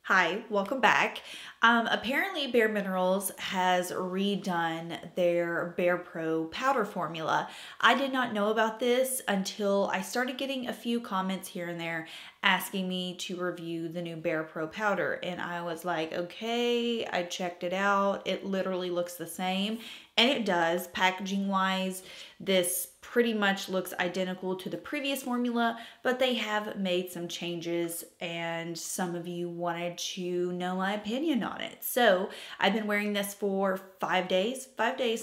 Hi, welcome back. Apparently bareMinerals has redone their BarePro powder formula. I did not know about this until I started getting a few comments here and there asking me to review the new BarePro powder. And I was like, okay, I checked it out. It literally looks the same. And it does, packaging wise. This pretty much looks identical to the previous formula, but they have made some changes and some of you wanted to know my opinion on it. So I've been wearing this for 5 days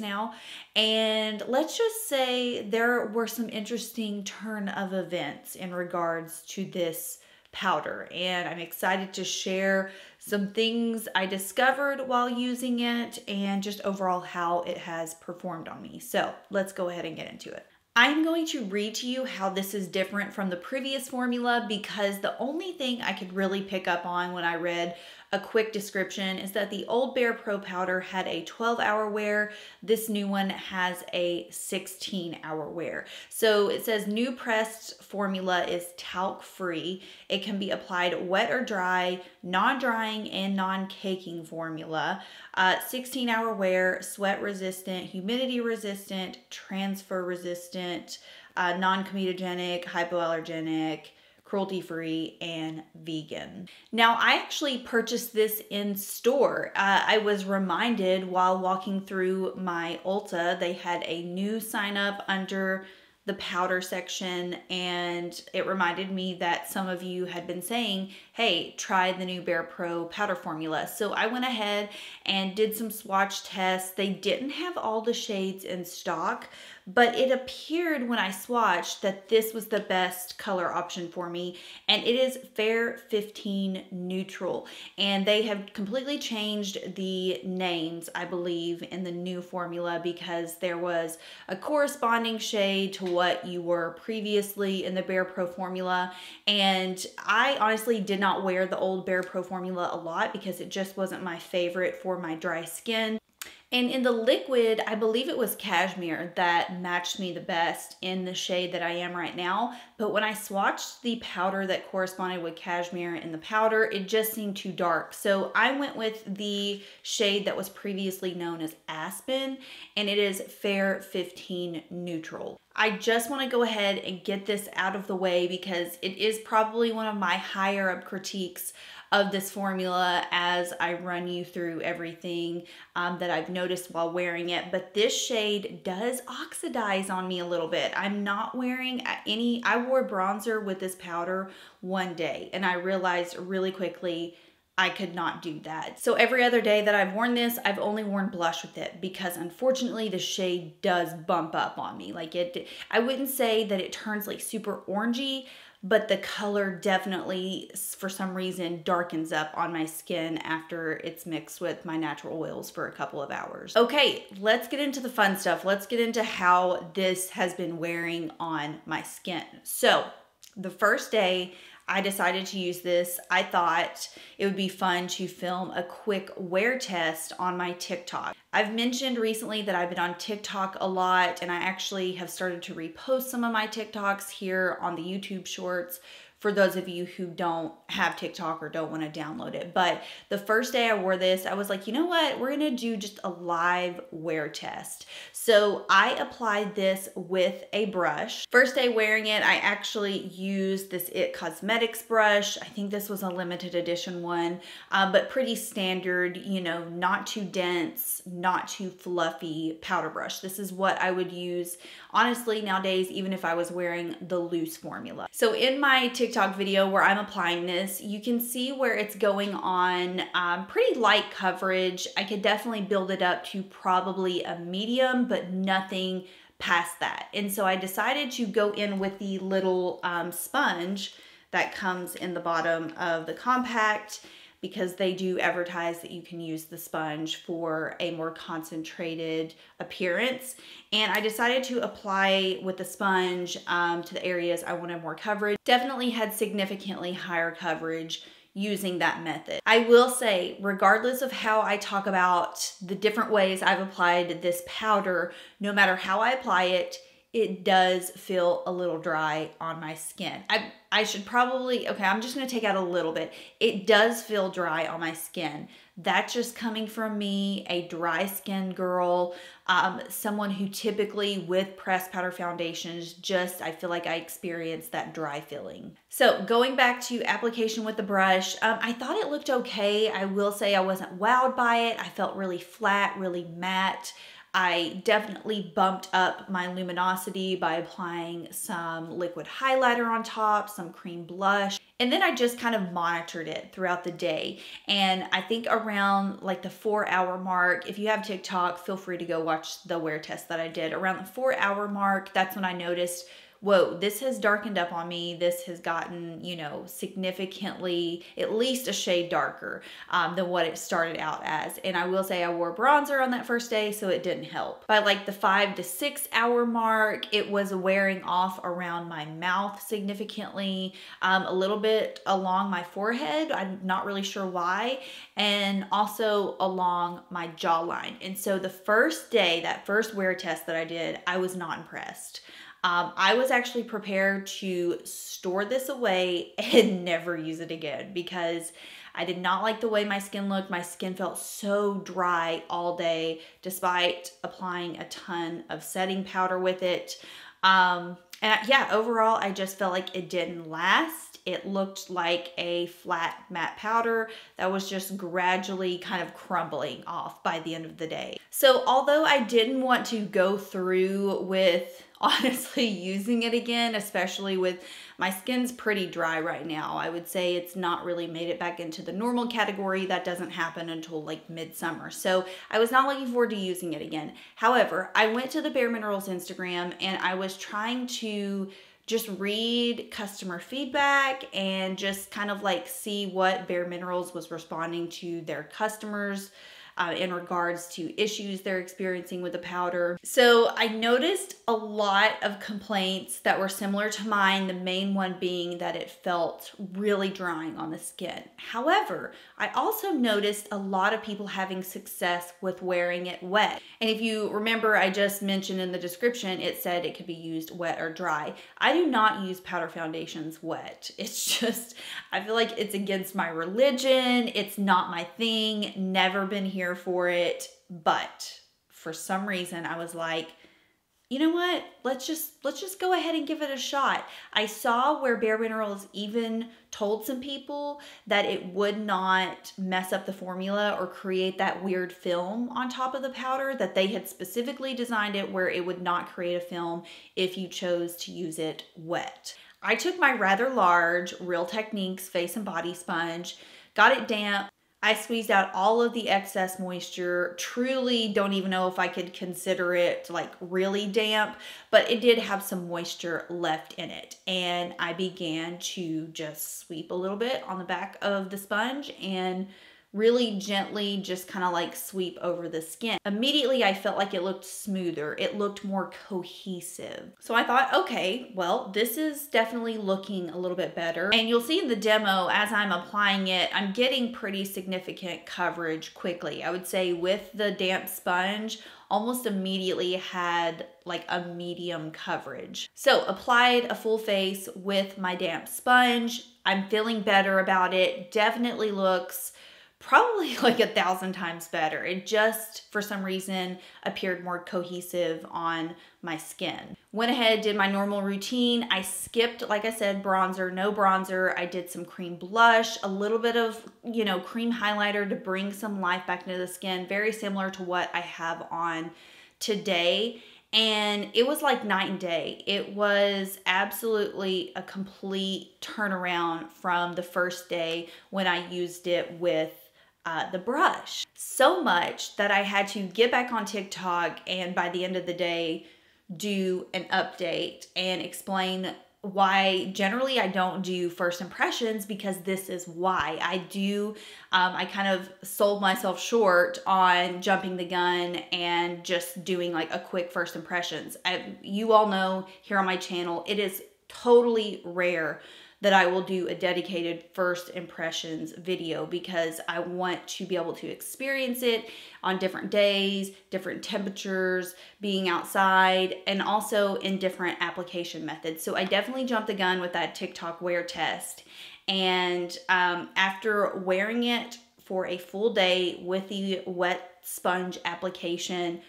now, and let's just say there were some interesting turn of events in regards to this powder, and I'm excited to share some things I discovered while using it and just overall how it has performed on me. So let's go ahead and get into it. I'm going to read to you how this is different from the previous formula because the only thing I could really pick up on when I read a quick description is that the old BarePro powder had a 12-hour wear. This new one has a 16-hour wear. So it says new pressed formula is talc free. It can be applied wet or dry, non-drying and non-caking formula. 16-hour wear, sweat resistant, humidity resistant, transfer resistant, non-comedogenic, hypoallergenic, cruelty-free, and vegan. Now, I actually purchased this in store. I was reminded while walking through my Ulta, they had a new sign up under the powder section, and it reminded me that some of you had been saying, hey, try the new BarePro powder formula. So I went ahead and did some swatch tests. They didn't have all the shades in stock, but it appeared when I swatched that this was the best color option for me, and it is Fair 15 Neutral. And they have completely changed the names, I believe, in the new formula because there was a corresponding shade to what you were previously in the BarePro formula. And I honestly did not wear the old BarePro formula a lot because it just wasn't my favorite for my dry skin. And in the liquid, I believe it was Cashmere that matched me the best in the shade that I am right now. But when I swatched the powder that corresponded with Cashmere in the powder, it just seemed too dark. So I went with the shade that was previously known as Aspen, and it is Fair 15 Neutral. I just want to go ahead and get this out of the way because it is probably one of my higher up critiques of this formula as I run you through everything that I've noticed while wearing it. But this shade does oxidize on me a little bit. I'm not wearing any, I wore bronzer with this powder one day and I realized really quickly I could not do that. So every other day that I've worn this, I've only worn blush with it because unfortunately the shade does bump up on me. Like I wouldn't say that it turns like super orangey, but the color definitely, for some reason, darkens up on my skin after it's mixed with my natural oils for a couple of hours. Okay, let's get into the fun stuff. Let's get into how this has been wearing on my skin. So the first day I decided to use this, I thought it would be fun to film a quick wear test on my TikTok. I've mentioned recently that I've been on TikTok a lot, and I actually have started to repost some of my TikToks here on the YouTube shorts for those of you who don't have TikTok or don't want to download it. But the first day I wore this, I was like, you know what? We're going to do just a live wear test. So I applied this with a brush. First day wearing it, I actually used this It Cosmetics brush. I think this was a limited edition one, but pretty standard, you know, not too dense, not too fluffy powder brush. This is what I would use, honestly, nowadays, even if I was wearing the loose formula. So in my TikTok video where I'm applying this, you can see where it's going on pretty light coverage. I could definitely build it up to probably a medium, but nothing past that. And so I decided to go in with the little sponge that comes in the bottom of the compact because they do advertise that you can use the sponge for a more concentrated appearance. And I decided to apply with the sponge to the areas I wanted more coverage. Definitely had significantly higher coverage using that method. I will say, regardless of how I talk about the different ways I've applied this powder, no matter how I apply it, it does feel a little dry on my skin. I should probably, okay, I'm just going to take out a little bit. It does feel dry on my skin. That's just coming from me, a dry skin girl, someone who typically with pressed powder foundations, just, I feel like I experience that dry feeling. So going back to application with the brush, I thought it looked okay. I will say I wasn't wowed by it. I felt really flat, really matte. I definitely bumped up my luminosity by applying some liquid highlighter on top, some cream blush, and then I just kind of monitored it throughout the day. And I think around like the 4-hour mark, if you have TikTok, feel free to go watch the wear test that I did. Around the 4-hour mark, that's when I noticed, whoa, this has darkened up on me. This has gotten, you know, significantly, at least a shade darker than what it started out as. And I will say I wore bronzer on that first day, so it didn't help. By like the 5 to 6 hour mark, it was wearing off around my mouth significantly, a little bit along my forehead. I'm not really sure why. And also along my jawline. And so the first day, that first wear test that I did, I was not impressed. I was actually prepared to store this away and never use it again because I did not like the way my skin looked. My skin felt so dry all day despite applying a ton of setting powder with it. Yeah, overall, I just felt like it didn't last. It looked like a flat matte powder that was just gradually kind of crumbling off by the end of the day. So although I didn't want to go through with honestly using it again, especially with my skin's pretty dry right now. I would say it's not really made it back into the normal category. That doesn't happen until like midsummer. So I was not looking forward to using it again. However, I went to the bareMinerals Instagram and I was trying to just read customer feedback and just kind of like see what bareMinerals was responding to their customers in regards to issues they're experiencing with the powder. So I noticed a lot of complaints that were similar to mine, the main one being that it felt really drying on the skin. However, I also noticed a lot of people having success with wearing it wet. And if you remember, I just mentioned in the description, it said it could be used wet or dry. I do not use powder foundations wet. It's just, I feel like it's against my religion. It's not my thing. Never been here for it. But for some reason, I was like, you know what? Let's just go ahead and give it a shot. I saw where bareMinerals even told some people that it would not mess up the formula or create that weird film on top of the powder, that they had specifically designed it where it would not create a film if you chose to use it wet. I took my rather large Real Techniques face and body sponge, got it damp. I squeezed out all of the excess moisture. Truly don't even know if I could consider it like really damp, but it did have some moisture left in it. And I began to just sweep a little bit on the back of the sponge and really gently just kind of like sweep over the skin. Immediately, I felt like it looked smoother. It looked more cohesive. So I thought, okay, well, this is definitely looking a little bit better. And you'll see in the demo, as I'm applying it, I'm getting pretty significant coverage quickly. I would say with the damp sponge, almost immediately had like a medium coverage. So applied a full face with my damp sponge. I'm feeling better about it. Definitely looks probably like 1,000 times better. It just, for some reason, appeared more cohesive on my skin. Went ahead, did my normal routine. I skipped, like I said, bronzer, no bronzer. I did some cream blush, a little bit of, you know, cream highlighter to bring some life back into the skin, very similar to what I have on today. And it was like night and day. It was absolutely a complete turnaround from the first day when I used it with the brush. So much that I had to get back on TikTok and by the end of the day do an update and explain why generally I don't do first impressions, because this is why. I kind of sold myself short on jumping the gun and just doing like a quick first impressions. You all know here on my channel, it is totally rare that I will do a dedicated first impressions video, because I want to be able to experience it on different days, different temperatures, being outside, and also in different application methods. So I definitely jumped the gun with that TikTok wear test. And after wearing it for a full day with the wet sponge application,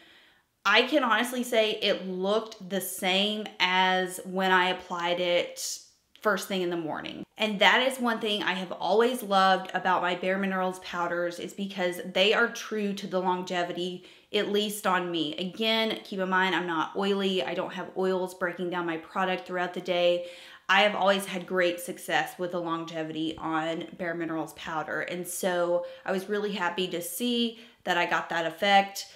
I can honestly say it looked the same as when I applied it first thing in the morning. And that is one thing I have always loved about my bareMinerals powders, is because they are true to the longevity, at least on me. Again, keep in mind, I'm not oily. I don't have oils breaking down my product throughout the day. I have always had great success with the longevity on bareMinerals powder. And so I was really happy to see that I got that effect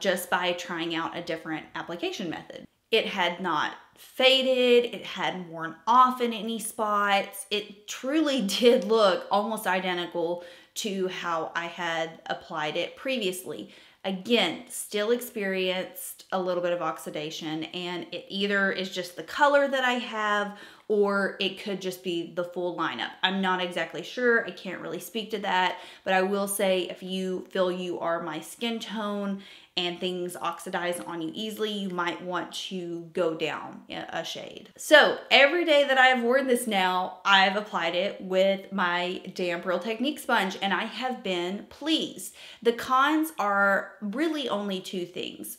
just by trying out a different application method. It had not faded, it hadn't worn off in any spots. It truly did look almost identical to how I had applied it previously. Again, still experienced a little bit of oxidation, and it either is just the color that I have, or it could just be the full lineup. I'm not exactly sure. I can't really speak to that, but I will say if you feel you are my skin tone and things oxidize on you easily, you might want to go down a shade. So every day that I've worn this now, I've applied it with my damp Real Technique sponge, and I have been pleased. The cons are really only two things.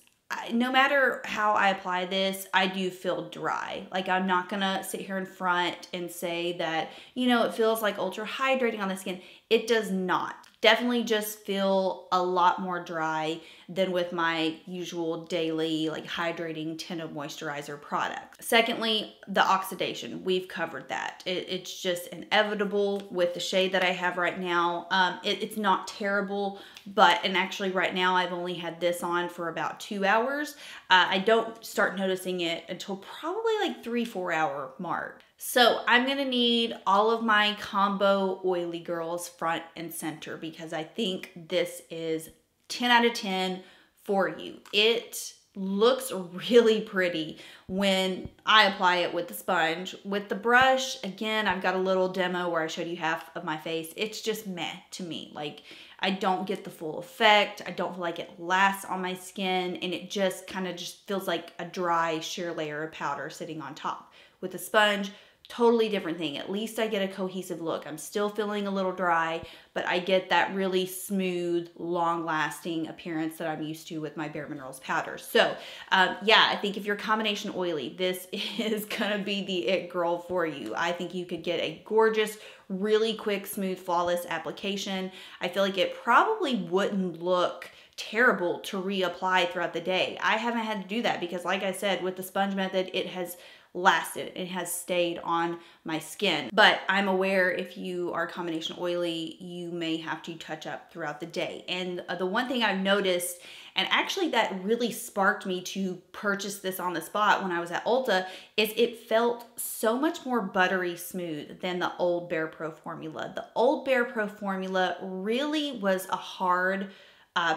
No matter how I apply this, I do feel dry. Like, I'm not gonna sit here in front and say that, you know, it feels like ultra hydrating on the skin. It does not. Definitely just feel a lot more dry than with my usual daily, like, hydrating tinted moisturizer product. Secondly, the oxidation. We've covered that. It's just inevitable with the shade that I have right now. It's not terrible, and actually right now I've only had this on for about 2 hours. I don't start noticing it until probably like 3-4 hour mark. So I'm gonna need all of my combo oily girls front and center, because I think this is 10 out of 10 for you. It looks really pretty when I apply it with the sponge. With the brush, again, I've got a little demo where I showed you half of my face. It's just meh to me. Like, I don't get the full effect. I don't feel like it lasts on my skin, and it just kind of just feels like a dry sheer layer of powder sitting on top. With the sponge, totally different thing. At least I get a cohesive look. I'm still feeling a little dry, but I get that really smooth, long-lasting appearance that I'm used to with my bareMinerals powder. So yeah, I think if you're combination oily, this is gonna be the it girl for you. I think you could get a gorgeous, really quick, smooth, flawless application. I feel like it probably wouldn't look terrible to reapply throughout the day. I haven't had to do that because, like I said, with the sponge method, it has lasted. It has stayed on my skin. But I'm aware if you are combination oily, you may have to touch up throughout the day. And the one thing I've noticed, and actually that really sparked me to purchase this on the spot when I was at Ulta, is it felt so much more buttery smooth than the old BarePro formula. The old BarePro formula really was a hard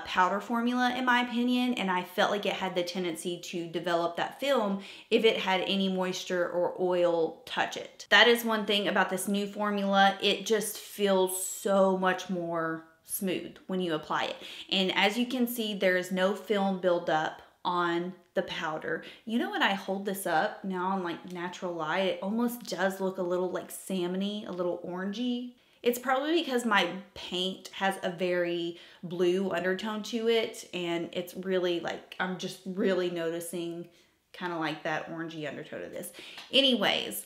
powder formula in my opinion, and I felt like it had the tendency to develop that film if it had any moisture or oil touch it. That is one thing about this new formula. It just feels so much more smooth when you apply it. And as you can see, there is no film buildup on the powder. You know, when I hold this up now on like natural light, it almost does look a little like salmony, a little orangey. It's probably because my paint has a very blue undertone to it, and it's really like, I'm just really noticing kind of like that orangey undertone of this. Anyways,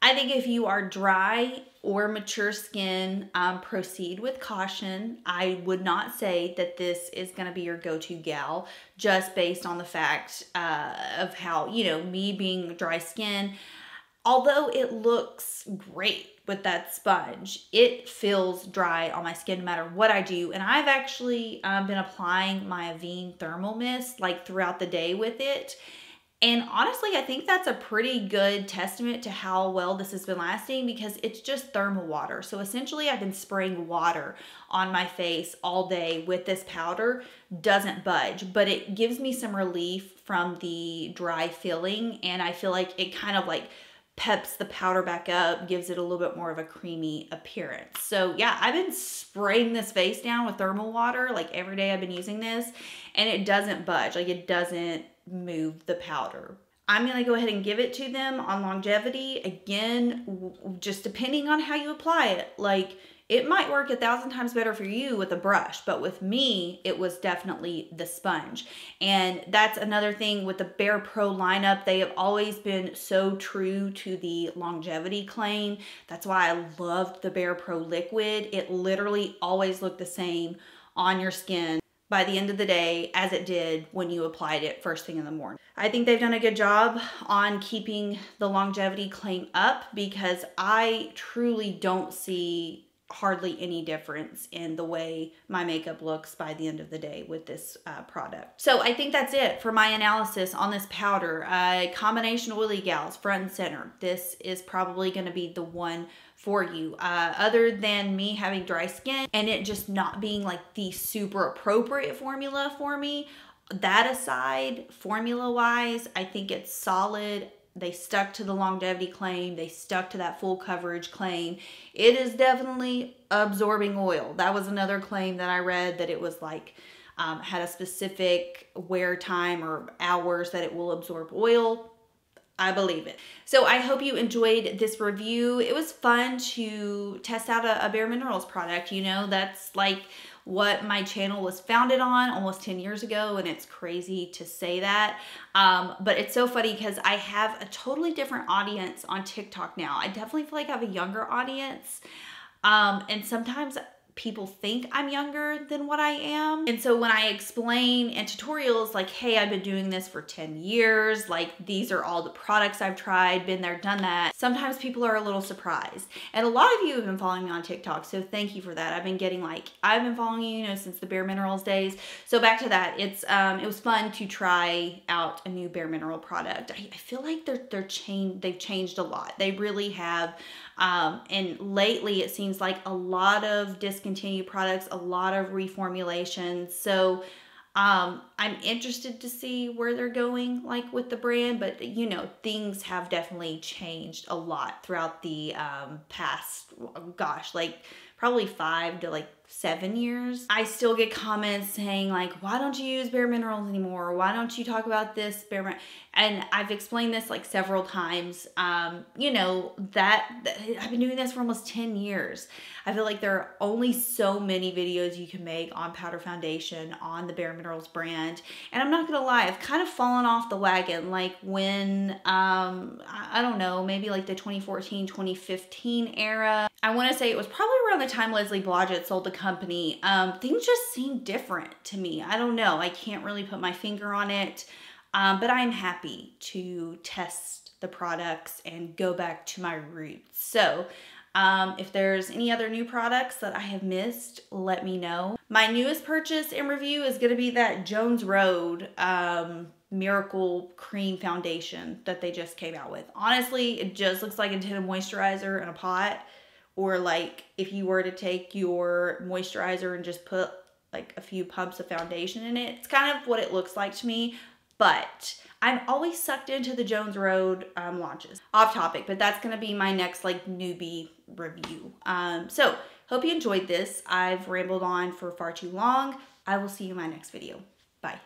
I think if you are dry or mature skin, proceed with caution. I would not say that this is going to be your go-to gal, just based on the fact of how, you know, me being dry skin, although it looks great with that sponge, it feels dry on my skin no matter what I do. And I've actually been applying my Avene Thermal Mist like throughout the day with it. And honestly, I think that's a pretty good testament to how well this has been lasting, because it's just thermal water. So essentially I've been spraying water on my face all day with this powder. Doesn't budge, but it gives me some relief from the dry feeling. And I feel like it kind of like peps the powder back up, gives it a little bit more of a creamy appearance. So yeah, I've been spraying this face down with thermal water like every day I've been using this, and it doesn't budge, like it doesn't move the powder. I'm gonna go ahead and give it to them on longevity. Again, just depending on how you apply it. Like, it might work 1,000 times better for you with a brush, but with me, it was definitely the sponge. And that's another thing with the BarePro lineup. They have always been so true to the longevity claim. That's why I loved the BarePro liquid. It literally always looked the same on your skin by the end of the day as it did when you applied it first thing in the morning. I think they've done a good job on keeping the longevity claim up, because I truly don't see hardly any difference in the way my makeup looks by the end of the day with this product. So I think that's it for my analysis on this powder. Combination oily gals, front and center. This is probably going to be the one for you. Other than me having dry skin and it just not being like the super appropriate formula for me, that aside, formula wise, I think it's solid. They stuck to the longevity claim. They stuck to that full coverage claim. It is definitely absorbing oil. That was another claim that I read, that it was like, had a specific wear time or hours that it will absorb oil. I believe it. So I hope you enjoyed this review. It was fun to test out a bareMinerals product. You know, that's like what my channel was founded on almost 10 years ago, and it's crazy to say that. But it's so funny because I have a totally different audience on TikTok now. I definitely feel like I have a younger audience. And sometimes people think I'm younger than what I am. And so when I explain in tutorials like, hey, I've been doing this for 10 years, like these are all the products I've tried, been there, done that, sometimes people are a little surprised. And a lot of you have been following me on TikTok, so thank you for that. I've been getting like, I've been following you, you know, since the bareMinerals days. So back to that, it was fun to try out a new bareMineral product. I feel like they've changed a lot. They really have. And lately it seems like a lot of discontinued products, a lot of reformulations. So I'm interested to see where they're going like with the brand, but you know, things have definitely changed a lot throughout the past, gosh, like probably 5 to like 7 years. I still get comments saying like, why don't you use bareMinerals anymore? Why don't you talk about this bareMinerals? And I've explained this like several times. You know, that I've been doing this for almost 10 years. I feel like there are only so many videos you can make on powder foundation on the bareMinerals brand. And I'm not gonna lie, I've kind of fallen off the wagon. Like when, I don't know, maybe like the 2014, 2015 era. I wanna say it was probably around the time Leslie Blodgett sold the company. Things just seem different to me. I don't know. I can't really put my finger on it. But I'm happy to test the products and go back to my roots. So if there's any other new products that I have missed, let me know. My newest purchase and review is going to be that Jones Road Miracle Cream Foundation that they just came out with. Honestly, it just looks like a tinted moisturizer in a pot. Or like if you were to take your moisturizer and just put like a few pumps of foundation in it. It's kind of what it looks like to me. But I'm always sucked into the Jones Road launches. Off topic, but that's going to be my next like newbie review. So hope you enjoyed this. I've rambled on for far too long. I will see you in my next video. Bye.